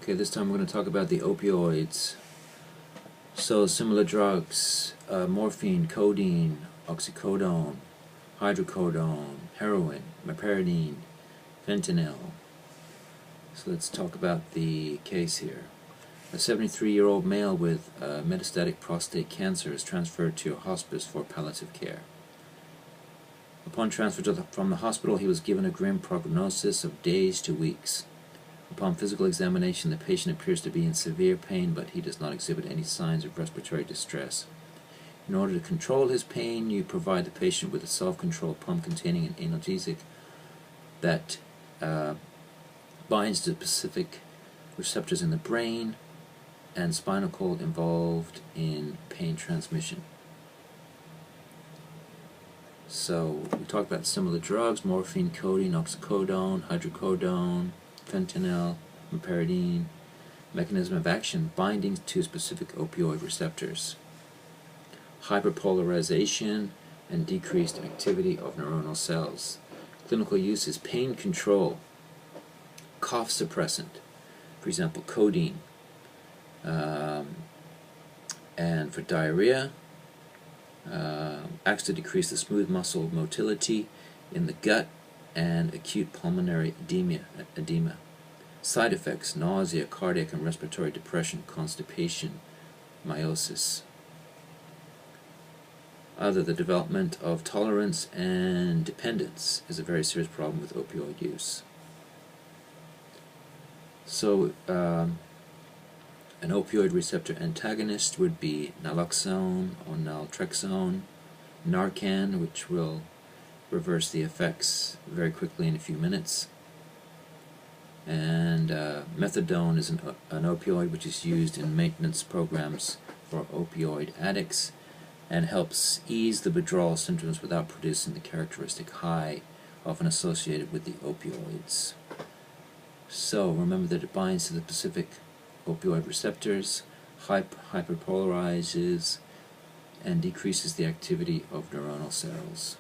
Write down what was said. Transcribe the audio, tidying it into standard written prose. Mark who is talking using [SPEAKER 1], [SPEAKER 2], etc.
[SPEAKER 1] Okay, this time we're going to talk about the opioids. So similar drugs, morphine, codeine, oxycodone, hydrocodone, heroin, meperidine, fentanyl. So let's talk about the case here. A 73-year-old male with metastatic prostate cancer is transferred to a hospice for palliative care. Upon transfer from the hospital, he was given a grim prognosis of days to weeks. Upon physical examination, the patient appears to be in severe pain, but he does not exhibit any signs of respiratory distress. In order to control his pain, you provide the patient with a self-controlled pump containing an analgesic that binds to specific receptors in the brain and spinal cord involved in pain transmission. So we talked about similar drugs: morphine, codeine, oxycodone, hydrocodone, fentanyl, meperidine. Mechanism of action: binding to specific opioid receptors, hyperpolarization, and decreased activity of neuronal cells. Clinical use is pain control, cough suppressant, for example codeine, and for diarrhea, acts to decrease the smooth muscle motility in the gut and acute pulmonary edema. Side effects: nausea, cardiac and respiratory depression, constipation, meiosis. The development of tolerance and dependence is a very serious problem with opioid use. So an opioid receptor antagonist would be naloxone or naltrexone, Narcan, which will reverse the effects very quickly in a few minutes, and methadone is an opioid which is used in maintenance programs for opioid addicts and helps ease the withdrawal symptoms without producing the characteristic high often associated with the opioids. So remember that it binds to the specific opioid receptors, hyperpolarizes, and decreases the activity of neuronal cells.